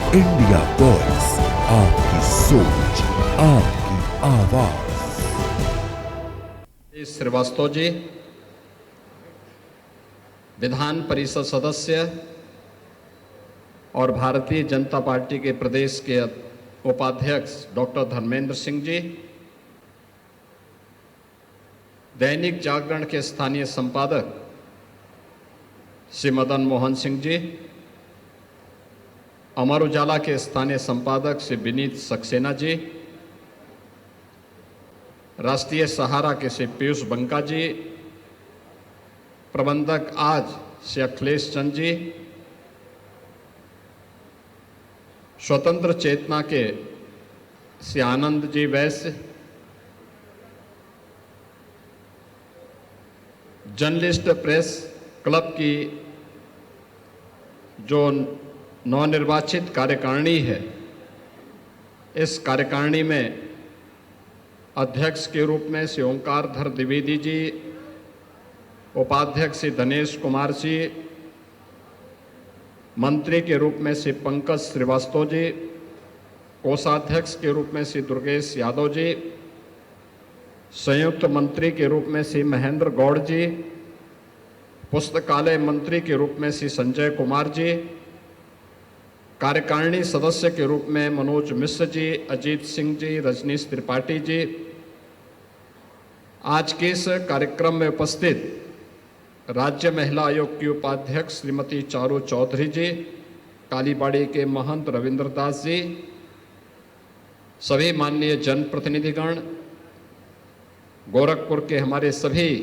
India voice, आपकी सोच, आपकी आवाज। श्रीवास्तव जी, विधान परिषद सदस्य और भारतीय जनता पार्टी के प्रदेश के उपाध्यक्ष डॉक्टर धर्मेंद्र सिंह जी, दैनिक जागरण के स्थानीय संपादक श्री मदन मोहन सिंह जी, अमर उजाला के स्थानीय संपादक श्री विनीत सक्सेना जी, राष्ट्रीय सहारा के श्री पीयूष बंका जी, प्रबंधक आज श्री अखिलेश चंद जी, स्वतंत्र चेतना के श्री आनंद जी वैश्य, जर्नलिस्ट प्रेस क्लब की जो नवनिर्वाचित कार्यकारिणी है, इस कार्यकारिणी में अध्यक्ष के रूप में श्री ओंकारधर द्विवेदी जी, उपाध्यक्ष श्री धनेश कुमार जी, मंत्री के रूप में श्री पंकज श्रीवास्तव जी, कोषाध्यक्ष के रूप में श्री दुर्गेश यादव जी, संयुक्त मंत्री के रूप में श्री महेंद्र गौड़ जी, पुस्तकालय मंत्री के रूप में श्री संजय कुमार जी, कार्यकारिणी सदस्य के रूप में मनोज मिश्र जी, अजीत सिंह जी, रजनीश त्रिपाठी जी, आज के इस कार्यक्रम में उपस्थित राज्य महिला आयोग की उपाध्यक्ष श्रीमती चारू चौधरी जी, कालीबाड़ी के महंत रविंद्र दास जी, सभी माननीय जनप्रतिनिधिगण, गोरखपुर के हमारे सभी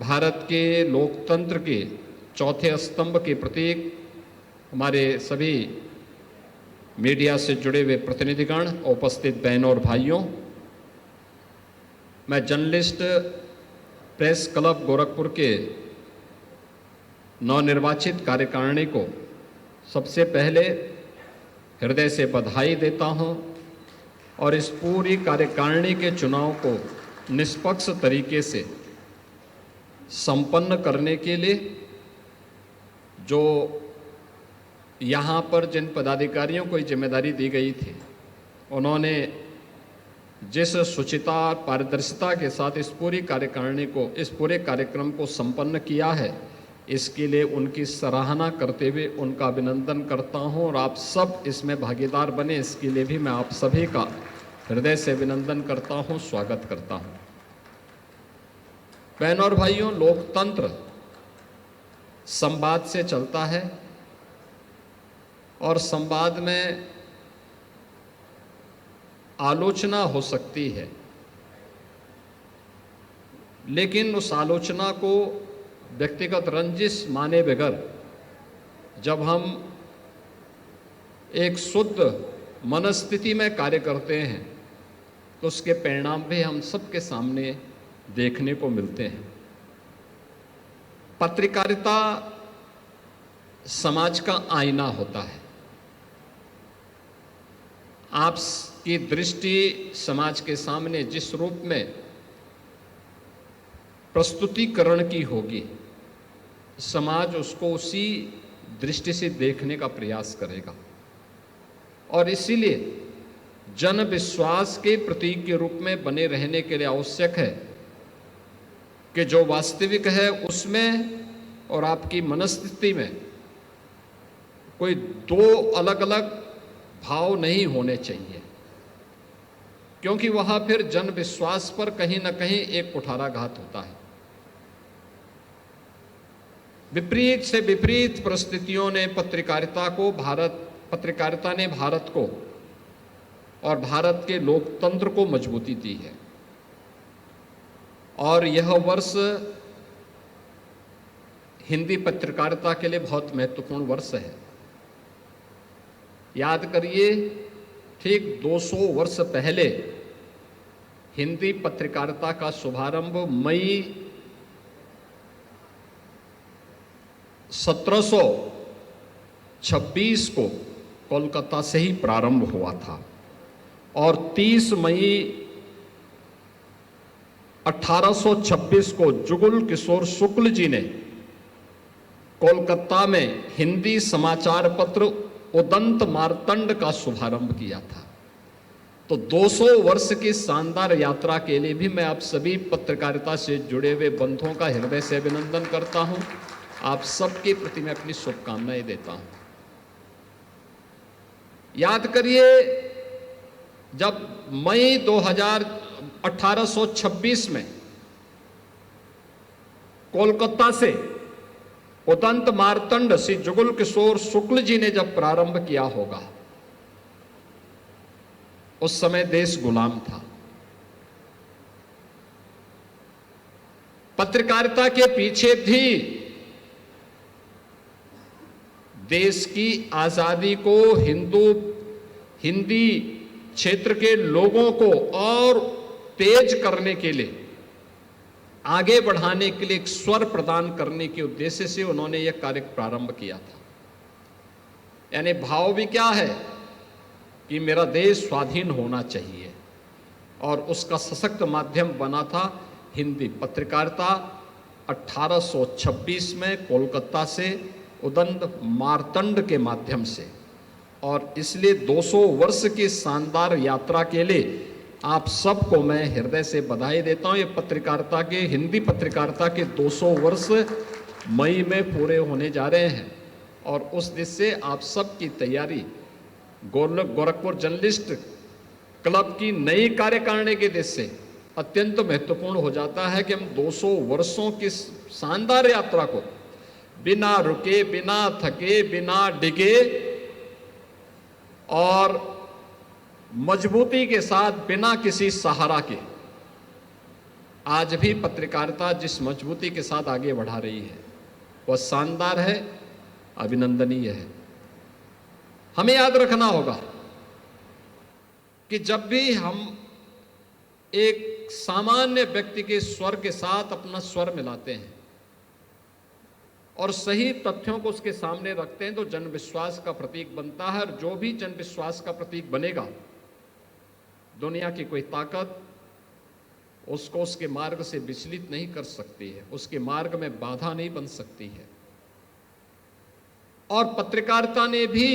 भारत के लोकतंत्र के चौथे स्तंभ के प्रतीक हमारे सभी मीडिया से जुड़े हुए प्रतिनिधिगण, उपस्थित बहनों और भाइयों, मैं जर्नलिस्ट प्रेस क्लब गोरखपुर के नवनिर्वाचित कार्यकारिणी को सबसे पहले हृदय से बधाई देता हूं और इस पूरी कार्यकारिणी के चुनाव को निष्पक्ष तरीके से संपन्न करने के लिए जो यहाँ पर जिन पदाधिकारियों को जिम्मेदारी दी गई थी, उन्होंने जिस शुचिता पारदर्शिता के साथ इस पूरी कार्यकारिणी को, इस पूरे कार्यक्रम को संपन्न किया है, इसके लिए उनकी सराहना करते हुए उनका अभिनंदन करता हूं और आप सब इसमें भागीदार बने, इसके लिए भी मैं आप सभी का हृदय से अभिनंदन करता हूं, स्वागत करता हूं। बहनों और भाइयों, लोकतंत्र संवाद से चलता है और संवाद में आलोचना हो सकती है, लेकिन उस आलोचना को व्यक्तिगत रंजिश माने बगैर जब हम एक शुद्ध मनस्थिति में कार्य करते हैं तो उसके परिणाम भी हम सबके सामने देखने को मिलते हैं। पत्रकारिता समाज का आईना होता है। आपकी दृष्टि समाज के सामने जिस रूप में प्रस्तुतिकरण की होगी, समाज उसको उसी दृष्टि से देखने का प्रयास करेगा और इसीलिए जन विश्वास के प्रतीक के रूप में बने रहने के लिए आवश्यक है कि जो वास्तविक है उसमें और आपकी मनस्थिति में कोई दो अलग अलग भाव नहीं होने चाहिए, क्योंकि वहां फिर जन विश्वास पर कहीं ना कहीं एक कुठाराघात होता है। विपरीत से विपरीत परिस्थितियों ने पत्रकारिता ने भारत को और भारत के लोकतंत्र को मजबूती दी है और यह वर्ष हिंदी पत्रकारिता के लिए बहुत महत्वपूर्ण वर्ष है। याद करिए, ठीक 200 वर्ष पहले हिंदी पत्रकारिता का शुभारंभ मई 1726 को कोलकाता से ही प्रारंभ हुआ था और 30 मई 1826 को जुगल किशोर शुक्ल जी ने कोलकाता में हिंदी समाचार पत्र उदंत मार्तंड का शुभारंभ किया था। तो 200 वर्ष की शानदार यात्रा के लिए भी मैं आप सभी पत्रकारिता से जुड़े हुए बंधुओं का हृदय से अभिनंदन करता हूं। आप सबके प्रति मैं अपनी शुभकामनाएं देता हूं। याद करिए, जब मई 1826 में कोलकाता से उदंत मार्तंड श्री जुगल किशोर शुक्ल जी ने जब प्रारंभ किया होगा, उस समय देश गुलाम था। पत्रकारिता के पीछे भी देश की आजादी को हिंदी क्षेत्र के लोगों को और तेज करने के लिए, आगे बढ़ाने के लिए एक स्वर प्रदान करने के उद्देश्य से उन्होंने यह कार्य प्रारंभ किया था। यानी भाव भी क्या है कि मेरा देश स्वाधीन होना चाहिए, और उसका सशक्त माध्यम बना था हिंदी पत्रकारिता। 1826 में कोलकाता से उदंत मार्तंड के माध्यम से, और इसलिए 200 वर्ष की शानदार यात्रा के लिए आप सबको मैं हृदय से बधाई देता हूं। ये पत्रकारिता के, हिंदी पत्रकारिता के 200 वर्ष मई में पूरे होने जा रहे हैं, और उस दिन से आप सब की तैयारी गोरखपुर जर्नलिस्ट क्लब की नई कार्यकारिणी के दिन से अत्यंत महत्वपूर्ण हो जाता है कि हम 200 वर्षों की शानदार यात्रा को बिना रुके, बिना थके, बिना डिगे और मजबूती के साथ, बिना किसी सहारा के, आज भी पत्रकारिता जिस मजबूती के साथ आगे बढ़ा रही है वह शानदार है, अभिनंदनीय है। हमें याद रखना होगा कि जब भी हम एक सामान्य व्यक्ति के स्वर के साथ अपना स्वर मिलाते हैं और सही तथ्यों को उसके सामने रखते हैं, तो जन विश्वास का प्रतीक बनता है। और जो भी जन विश्वास का प्रतीक बनेगा, दुनिया की कोई ताकत उसको उसके मार्ग से विचलित नहीं कर सकती है, उसके मार्ग में बाधा नहीं बन सकती है। और पत्रकारिता ने भी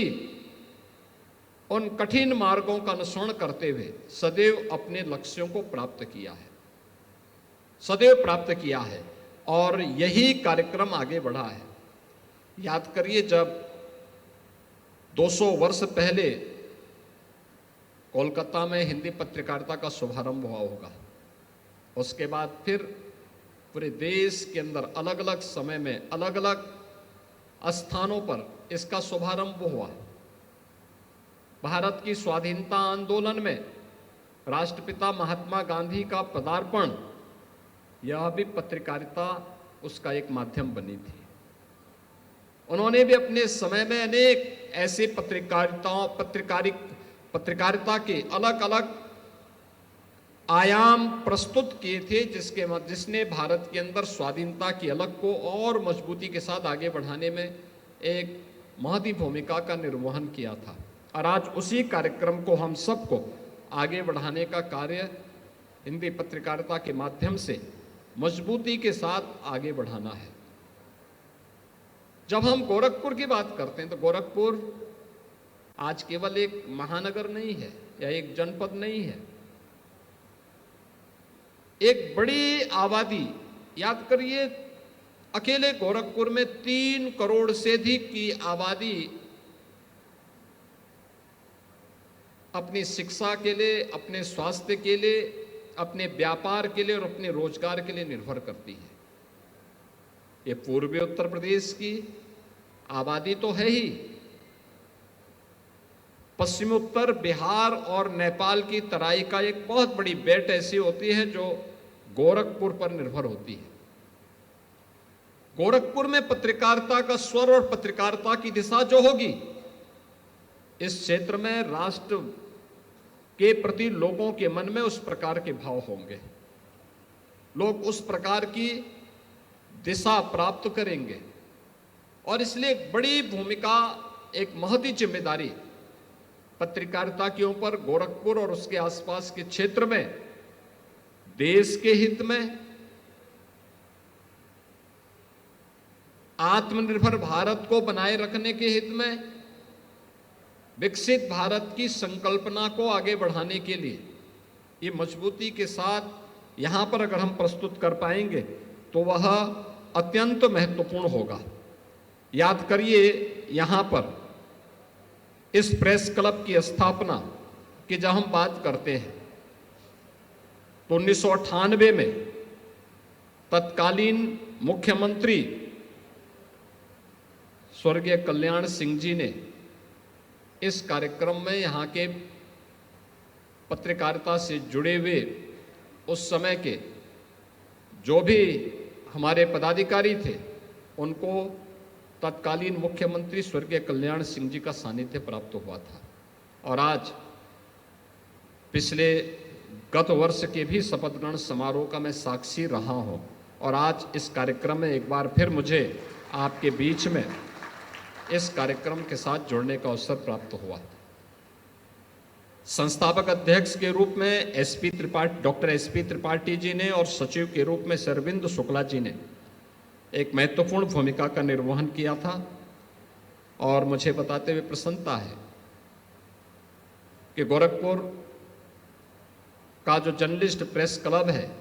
उन कठिन मार्गों का अनुसरण करते हुए सदैव अपने लक्ष्यों को प्राप्त किया है, सदैव प्राप्त किया है, और यही कार्यक्रम आगे बढ़ा है। याद करिए, जब 200 वर्ष पहले कोलकाता में हिंदी पत्रकारिता का शुभारंभ हुआ होगा, उसके बाद फिर पूरे देश के अंदर अलग अलग समय में अलग अलग स्थानों पर इसका शुभारंभ हुआ। भारत की स्वाधीनता आंदोलन में राष्ट्रपिता महात्मा गांधी का पदार्पण, यह भी पत्रकारिता उसका एक माध्यम बनी थी। उन्होंने भी अपने समय में अनेक ऐसे पत्रकारिता के अलग अलग आयाम प्रस्तुत किए थे, जिसने भारत के अंदर स्वाधीनता की अलग को और मजबूती के साथ आगे बढ़ाने में एक महती भूमिका का निर्वहन किया था। और आज उसी कार्यक्रम को हम सबको आगे बढ़ाने का कार्य हिंदी पत्रकारिता के माध्यम से मजबूती के साथ आगे बढ़ाना है। जब हम गोरखपुर की बात करते हैं, तो गोरखपुर आज केवल एक महानगर नहीं है या एक जनपद नहीं है, एक बड़ी आबादी। याद करिए, अकेले गोरखपुर में 3 करोड़ से अधिक की आबादी अपनी शिक्षा के लिए, अपने स्वास्थ्य के लिए, अपने व्यापार के लिए और अपने रोजगार के लिए निर्भर करती है। ये पूर्वी उत्तर प्रदेश की आबादी तो है ही, पश्चिमी उत्तर बिहार और नेपाल की तराई का एक बहुत बड़ी बेल्ट ऐसी होती है जो गोरखपुर पर निर्भर होती है। गोरखपुर में पत्रकारिता का स्वर और पत्रकारिता की दिशा जो होगी, इस क्षेत्र में राष्ट्र के प्रति लोगों के मन में उस प्रकार के भाव होंगे, लोग उस प्रकार की दिशा प्राप्त करेंगे। और इसलिए एक बड़ी भूमिका, एक महती जिम्मेदारी पत्रकारिता के ऊपर गोरखपुर और उसके आसपास के क्षेत्र में देश के हित में, आत्मनिर्भर भारत को बनाए रखने के हित में, विकसित भारत की संकल्पना को आगे बढ़ाने के लिए ये मजबूती के साथ यहां पर अगर हम प्रस्तुत कर पाएंगे तो वह अत्यंत महत्वपूर्ण होगा। याद करिए, यहां पर इस प्रेस क्लब की स्थापना की जब हम बात करते हैं तो 1998 में तत्कालीन मुख्यमंत्री स्वर्गीय कल्याण सिंह जी ने इस कार्यक्रम में यहाँ के पत्रकारिता से जुड़े हुए उस समय के जो भी हमारे पदाधिकारी थे उनको तत्कालीन मुख्यमंत्री स्वर्गीय कल्याण सिंह जी का सानिध्य प्राप्त हुआ था। और आज पिछले गत वर्ष के भी शपथ ग्रहण समारोह का मैं साक्षी रहा हूं और आज इस कार्यक्रम में एक बार फिर मुझे आपके बीच में इस कार्यक्रम के साथ जुड़ने का अवसर प्राप्त हुआ। संस्थापक अध्यक्ष के रूप में डॉक्टर एसपी त्रिपाठी जी ने और सचिव के रूप में अरविंद शुक्ला जी ने एक महत्वपूर्ण भूमिका का निर्वहन किया था। और मुझे बताते हुए प्रसन्नता है कि गोरखपुर का जो जर्नलिस्ट प्रेस क्लब है,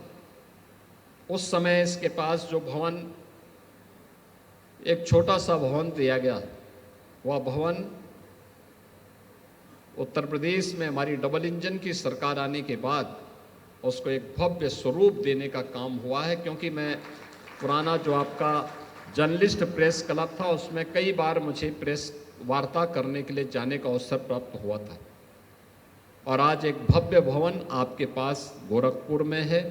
उस समय इसके पास जो भवन, एक छोटा सा भवन दिया गया, वह भवन उत्तर प्रदेश में हमारी डबल इंजन की सरकार आने के बाद उसको एक भव्य स्वरूप देने का काम हुआ है। क्योंकि मैं पुराना जो आपका जर्नलिस्ट प्रेस क्लब था उसमें कई बार मुझे प्रेस वार्ता करने के लिए जाने का अवसर प्राप्त हुआ था। और आज एक भव्य भवन आपके पास गोरखपुर में है,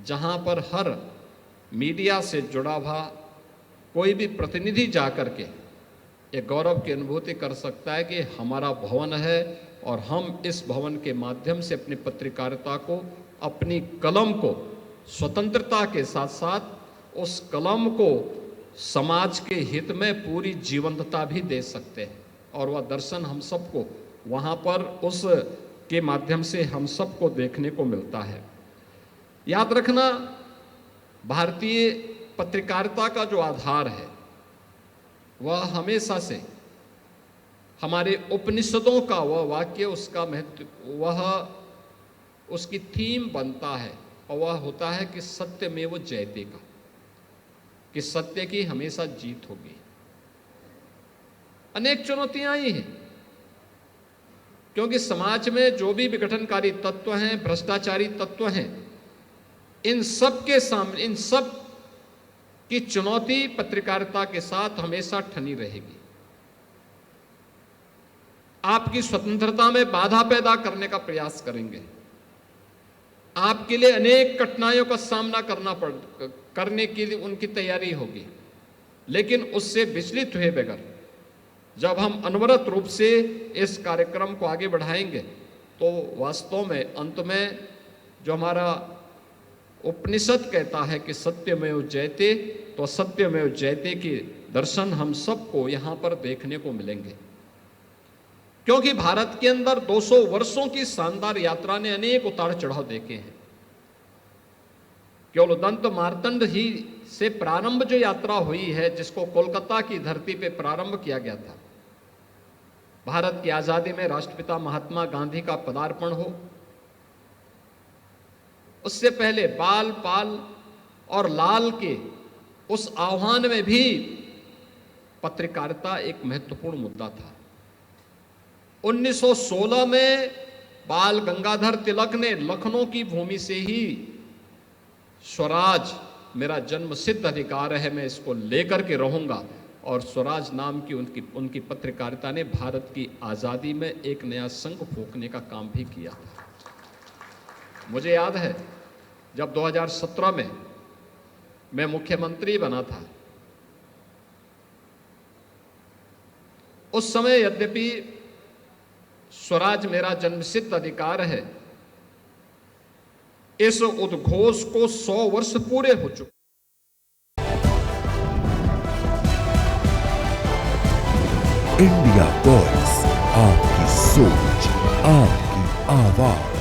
जहां पर हर मीडिया से जुड़ा हुआ कोई भी प्रतिनिधि जाकर के एक गौरव की अनुभूति कर सकता है कि हमारा भवन है और हम इस भवन के माध्यम से अपनी पत्रकारिता को, अपनी कलम को स्वतंत्रता के साथ साथ उस कलम को समाज के हित में पूरी जीवंतता भी दे सकते हैं। और वह दर्शन हम सबको वहाँ पर उस के माध्यम से हम सबको देखने को मिलता है। याद रखना, भारतीय पत्रकारिता का जो आधार है वह हमेशा से हमारे उपनिषदों का वह वाक्य, उसका महत्व, वह उसकी थीम बनता है और वह होता है कि सत्यमेव जयते का, कि सत्य की हमेशा जीत होगी। अनेक चुनौतियां आई हैं क्योंकि समाज में जो भी विघटनकारी तत्व हैं, भ्रष्टाचारी तत्व हैं, इन सब के सामने, इन सब की चुनौती पत्रकारिता के साथ हमेशा ठनी रहेगी। आपकी स्वतंत्रता में बाधा पैदा करने का प्रयास करेंगे, आपके लिए अनेक कठिनाइयों का सामना करने के लिए उनकी तैयारी होगी। लेकिन उससे विचलित हुए बगैर जब हम अनवरत रूप से इस कार्यक्रम को आगे बढ़ाएंगे तो वास्तव में अंत में जो हमारा उपनिषद कहता है कि सत्यमेव जयते, तो सत्यमेव जयते के दर्शन हम सबको यहाँ पर देखने को मिलेंगे। क्योंकि भारत के अंदर 200 वर्षों की शानदार यात्रा ने अनेक उतार चढ़ाव देखे हैं। केवल दंत मार्तंड ही से प्रारंभ जो यात्रा हुई है, जिसको कोलकाता की धरती पे प्रारंभ किया गया था, भारत की आजादी में राष्ट्रपिता महात्मा गांधी का पदार्पण हो, उससे पहले बाल, पाल और लाल के उस आह्वान में भी पत्रकारिता एक महत्वपूर्ण मुद्दा था। 1916 में बाल गंगाधर तिलक ने लखनऊ की भूमि से ही स्वराज मेरा जन्म सिद्ध अधिकार है, मैं इसको लेकर के रहूंगा, और स्वराज नाम की उनकी पत्रकारिता ने भारत की आज़ादी में एक नया शंख फूंकने का काम भी किया था। मुझे याद है जब 2017 में मैं मुख्यमंत्री बना था, उस समय यद्यपि स्वराज मेरा जन्मसिद्ध अधिकार है, इस उद्घोष को 100 वर्ष पूरे हो चुके। इंडिया वॉइस, आपकी सोच, आपकी आवाज।